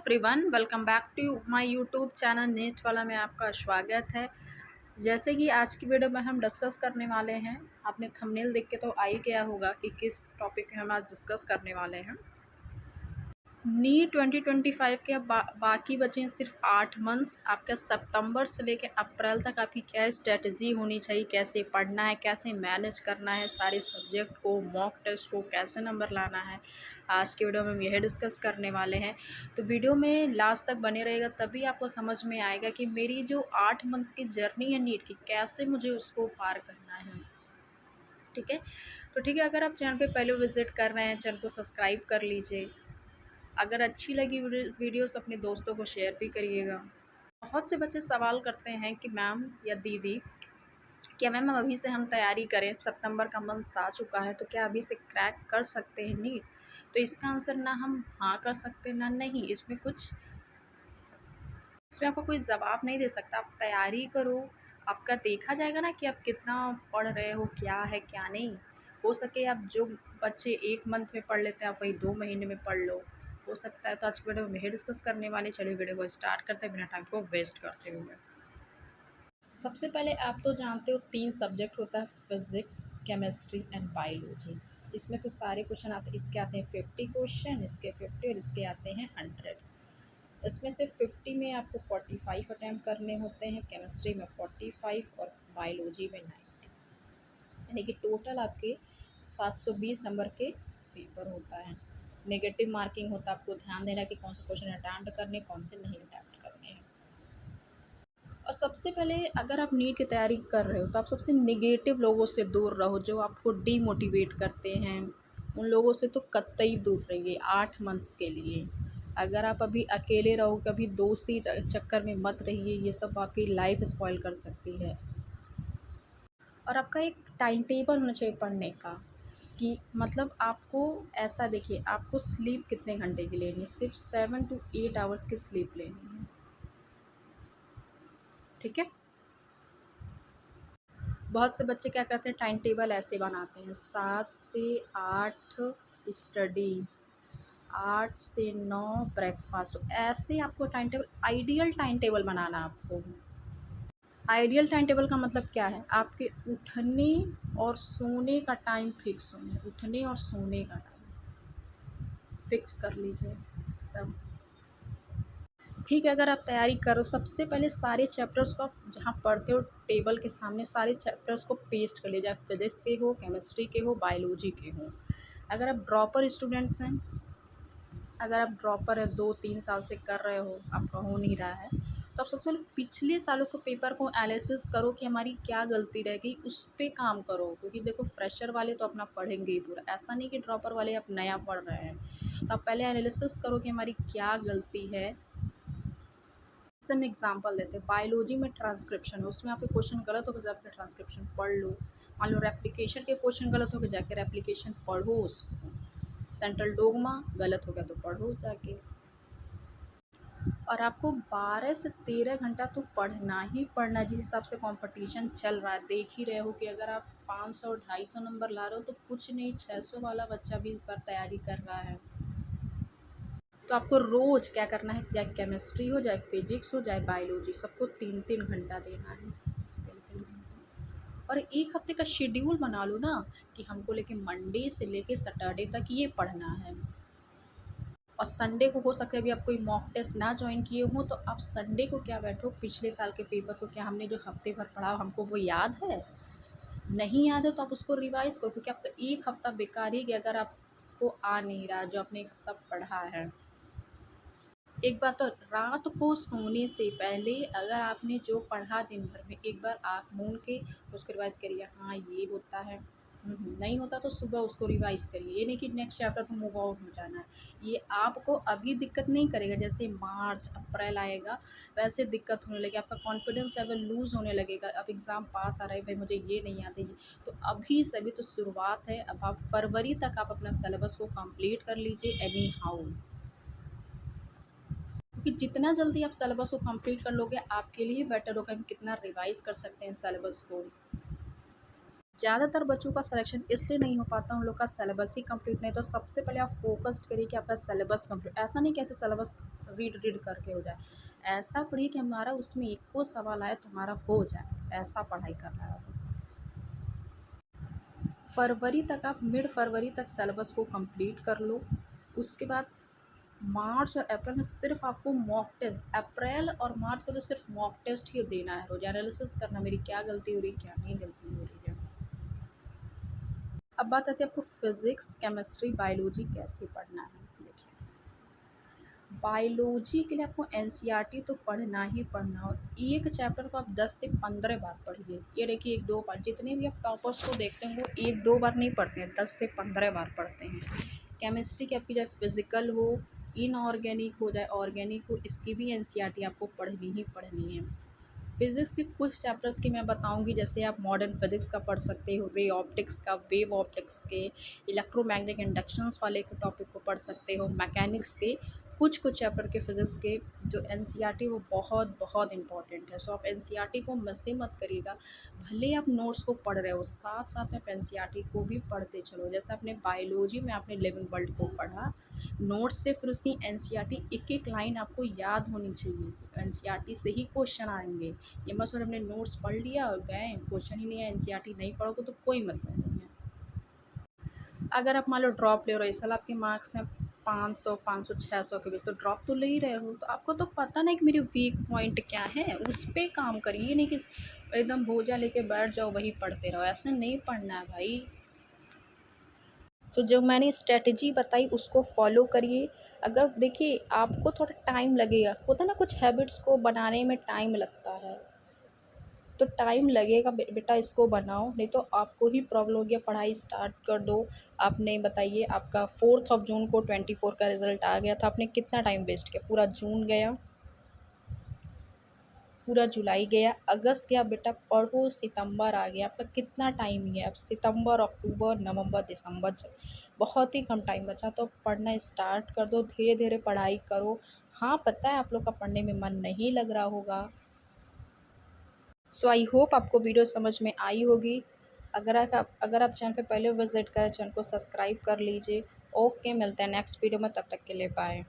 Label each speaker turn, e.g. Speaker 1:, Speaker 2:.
Speaker 1: Everyone welcome back to my YouTube channel net वाला में आपका स्वागत है। जैसे कि आज की वीडियो में हम डिस्कस करने वाले हैं, आपने थंबनेल देख के तो आ ही गया होगा कि किस टॉपिक पे हम आज डिस्कस करने वाले हैं। नीट 2025 के बाकी बचे हैं सिर्फ 8 मंथ्स। आपका सितंबर से लेकर अप्रैल तक आपकी क्या स्ट्रेटजी होनी चाहिए, कैसे पढ़ना है, कैसे मैनेज करना है सारे सब्जेक्ट को, मॉक टेस्ट को कैसे नंबर लाना है, आज की वीडियो में हम यह डिस्कस करने वाले हैं। तो वीडियो में लास्ट तक बने रहेगा, तभी आपको समझ में आएगा कि मेरी जो 8 मंथ्स की जर्नी है नीट की, कैसे मुझे उसको पार करना है। ठीक है, तो ठीक है, अगर आप चैनल पे पहले विजिट कर रहे हैं, चैनल को सब्सक्राइब कर लीजिए। अगर अच्छी लगी वीडियोस अपने दोस्तों को शेयर भी करिएगा। बहुत से बच्चे सवाल करते हैं कि मैम या दीदी, क्या मैम अभी से हम तैयारी करें, सितंबर का मंथ आ चुका है, तो क्या अभी से क्रैक कर सकते हैं नीट? तो इसका आंसर ना हम हाँ कर सकते ना नहीं। इसमें आपको कोई जवाब नहीं दे सकता। आप तैयारी करो, आपका देखा जाएगा ना कि आप कितना पढ़ रहे हो, क्या है क्या नहीं। हो सके आप जो बच्चे 1 मंथ में पढ़ लेते हैं, आप वही 2 महीने में पढ़ लो, हो सकता है। तो आज की वीडियो में यही डिस्कस करने वाले। चलिए वीडियो को स्टार्ट करते हैं बिना टाइम को वेस्ट करते हुए। सबसे पहले आप तो जानते हो 3 सब्जेक्ट होता है, फिज़िक्स, केमिस्ट्री एंड बायोलॉजी। इसमें से सारे क्वेश्चन आते हैं, इसके आते हैं 50 क्वेश्चन, इसके 50 और इसके आते हैं 100। इसमें से 50 में आपको 45 अटैम्प्ट करने होते हैं, केमिस्ट्री में 45 और बायोलॉजी में 90। यानी कि टोटल आपके 720 नंबर के पेपर होता है। नेगेटिव मार्किंग होता है, आपको ध्यान देना कि कौन से क्वेश्चन अटैम्प्ट करने, कौन से नहीं अटैम्प्ट करने हैं। और सबसे पहले अगर आप नीट की तैयारी कर रहे हो तो आप सबसे नेगेटिव लोगों से दूर रहो, जो आपको डीमोटिवेट करते हैं। उन लोगों से तो कतई दूर रहिए 8 मंथ्स के लिए। अगर आप अभी अकेले रहो, कभी दोस्ती चक्कर में मत रहिए, ये सब आपकी लाइफ स्पॉइल कर सकती है। और आपका एक टाइम टेबल होना चाहिए पढ़ने का, कि मतलब आपको ऐसा देखिए, आपको स्लीप कितने घंटे की लेनी है, सिर्फ 7 to 8 आवर्स की स्लीप लेनी है। ठीक है, बहुत से बच्चे क्या करते हैं, टाइम टेबल ऐसे बनाते हैं, 7 से 8 स्टडी, 8 से 9 ब्रेकफास्ट। ऐसे आपको time table, ideal time table बनाना है आपको। आइडियल टाइम टेबल का मतलब क्या है, आपके उठने और सोने का टाइम फिक्स होना है। उठने और सोने का टाइम फिक्स कर लीजिए तब ठीक है। अगर आप तैयारी करो, सबसे पहले सारे चैप्टर्स को आप जहाँ पढ़ते हो टेबल के सामने सारे चैप्टर्स को पेस्ट कर लीजिए, फिजिक्स के हो, केमिस्ट्री के हो, बायोलॉजी के हो। अगर आप ड्रॉपर स्टूडेंट्स हैं, अगर आप ड्रॉपर है 2-3 साल से कर रहे हो, आपका हो नहीं रहा है, तो आप सबसे पहले पिछले सालों के पेपर को एनालिसिस करो कि हमारी क्या गलती रह गई, उस पर काम करो। क्योंकि देखो, फ्रेशर वाले तो अपना पढ़ेंगे ही पूरा, ऐसा नहीं कि ड्रॉपर वाले आप नया पढ़ रहे हैं। तो आप पहले एनालिसिस करो कि हमारी क्या गलती है। जैसे हम एग्जांपल देते हैं, बायोलॉजी में ट्रांसक्रिप्शन, उसमें आपके क्वेश्चन गलत हो गए, जाकर ट्रांसक्रिप्शन पढ़ लो। मान लो रेप्लिकेशन के क्वेश्चन गलत हो गए, जाके रेप्लिकेशन पढ़ो उसको। सेंट्रल डोगमा गलत हो गया तो पढ़ो जाके। और आपको 12 से 13 घंटा तो पढ़ना ही पढ़ना। जिस हिसाब से कंपटीशन चल रहा है, देख ही रहे हो कि अगर आप 500-250 नंबर ला रहे हो तो कुछ नहीं, 600 वाला बच्चा भी इस बार तैयारी कर रहा है। तो आपको रोज़ क्या करना है, चाहे केमिस्ट्री हो, चाहे फिजिक्स हो, चाहे बायोलॉजी, सबको 3-3 घंटा देना है, 3-3 घंटा। और एक हफ्ते का शेड्यूल बना लो ना, कि हमको लेके मंडे से लेके सैटरडे तक ये पढ़ना है। और संडे को हो सकता है अभी आप कोई मॉक टेस्ट ना ज्वाइन किए हो, तो आप संडे को क्या बैठो, पिछले साल के पेपर को, क्या हमने जो हफ्ते भर पढ़ा हमको वो याद है? नहीं याद है तो आप उसको रिवाइज़ करो, क्योंकि आपका एक हफ्ता बेकार ही गया अगर आपको आ नहीं रहा जो आपने एक हफ्ता पढ़ा है। एक बात तो, रात को सोने से पहले अगर आपने जो पढ़ा दिन भर में, एक बार आँख मूंद के उसको रिवाइज़ करिए, हाँ ये होता है। नहीं होता तो सुबह उसको रिवाइज़ करिए। ये नहीं कि नेक्स्ट चैप्टर पर मूव आउट हो जाना है। ये आपको अभी दिक्कत नहीं करेगा, जैसे मार्च अप्रैल आएगा वैसे दिक्कत होने लगेगी, आपका कॉन्फिडेंस लेवल लूज़ होने लगेगा। अब एग्ज़ाम पास आ रहा है, भाई मुझे ये नहीं आता ये, तो अभी से अभी तो शुरुआत है। अब आप फरवरी तक आप अपना सिलेबस को कंप्लीट कर लीजिए एनी हाउ, क्योंकि जितना जल्दी आप सिलेबस को कंप्लीट कर लोगे आपके लिए बेटर होगा। हम कितना रिवाइज़ कर सकते हैं सिलेबस को। ज़्यादातर बच्चों का सिलेक्शन इसलिए नहीं हो पाता, उन लोग का सिलेबस ही कंप्लीट नहीं। तो सबसे पहले आप फोकस्ड करिए कि आपका सिलेबस कंप्लीट, ऐसा नहीं कि ऐसे सिलेबस रीड रीड करके हो जाए। ऐसा पढ़िए कि हमारा उसमें एक को सवाल आए तो हमारा हो जाए, ऐसा पढ़ाई करना है। फरवरी तक आप मिड फरवरी तक सिलेबस को कंप्लीट कर लो। उसके बाद मार्च और अप्रैल में सिर्फ आपको मॉक टेस्ट, अप्रैल और मार्च को तो सिर्फ मॉक टेस्ट ही देना है, रोज एनालिसिस करना मेरी क्या गलती हो रही है क्या नहीं गलती हो रही है। अब बात आती है आपको फिज़िक्स, केमिस्ट्री, बायोलॉजी कैसे पढ़ना है। देखिए, बायोलॉजी के लिए आपको एनसीईआरटी तो पढ़ना ही पढ़ना, और एक चैप्टर को आप 10 से 15 बार पढ़िए। ये देखिए 1-2 बार, जितने भी आप टॉपर्स को देखते हैं वो 1-2 बार नहीं पढ़ते हैं, 10 से 15 बार पढ़ते हैं। केमिस्ट्री की आपकी चाहे फिज़िकल हो, इनऑर्गेनिक हो, चाहे ऑर्गेनिक हो, इसकी भी एनसीईआरटी आपको पढ़नी ही पढ़नी है। फिज़िक्स के कुछ चैप्टर्स की मैं बताऊंगी, जैसे आप मॉडर्न फिज़िक्स का पढ़ सकते हो, रे ऑप्टिक्स का, वेव ऑप्टिक्स के, इलेक्ट्रोमैग्नेटिक इंडक्शंस वाले के टॉपिक को पढ़ सकते हो, मैकेनिक्स के कुछ कुछ चैप्टर के फिज़िक्स के जो एनसीईआरटी वो बहुत बहुत इंपॉर्टेंट है। सो आप एनसीईआरटी को मिस ही मत करिएगा। भले आप नोट्स को पढ़ रहे हो, साथ साथ में आप एनसीईआरटी को भी पढ़ते चलो। जैसे आपने बायोलॉजी में आपने लिविंग वर्ल्ड को पढ़ा नोट्स से, फिर उसकी एनसीईआरटी एक एक लाइन आपको याद होनी चाहिए। एनसीईआरटी से ही क्वेश्चन आएंगे। ये मत सोच हमने नोट्स पढ़ लिया और गए, क्वेश्चन ही नहीं है, एनसीईआरटी नहीं पढ़ोगे तो कोई मतलब नहीं है। अगर आप मान लो ड्रॉप ले रहे हो, इस साल आपके मार्क्स हैं 500, 500, 600 के बीच, तो ड्रॉप तो ले ही रहे हो, तो आपको तो पता नहीं कि मेरी वीक पॉइंट क्या है, उस पर काम करिए। नहीं कि एकदम बोझा लेके बैठ जाओ वही पढ़ते रहो, ऐसे नहीं पढ़ना है भाई। तो जो मैंने स्ट्रेटजी बताई उसको फॉलो करिए। अगर देखिए आपको थोड़ा टाइम लगेगा, होता है ना कुछ हैबिट्स को बनाने में टाइम लगता है, तो टाइम लगेगा बेटा, इसको बनाओ, नहीं तो आपको ही प्रॉब्लम होगी। पढ़ाई स्टार्ट कर दो। आपने बताइए आपका 4 जून को 24 का रिज़ल्ट आ गया था, आपने कितना टाइम वेस्ट किया, पूरा जून गया, पूरा जुलाई गया, अगस्त गया, बेटा पढ़ो, सितंबर आ गया, आपका कितना टाइम ही है अब, सितंबर, अक्टूबर, नवंबर, दिसंबर से बहुत ही कम टाइम बचा। तो पढ़ना स्टार्ट कर दो, धीरे धीरे पढ़ाई करो। हाँ पता है आप लोग का पढ़ने में मन नहीं लग रहा होगा। सो आई होप आपको वीडियो समझ में आई होगी। अगर आप चैनल पे पहले विजिट करें, चैनल को सब्सक्राइब कर लीजिए। ओके, मिलते हैं नेक्स्ट वीडियो में, तब तक के लिए बाय।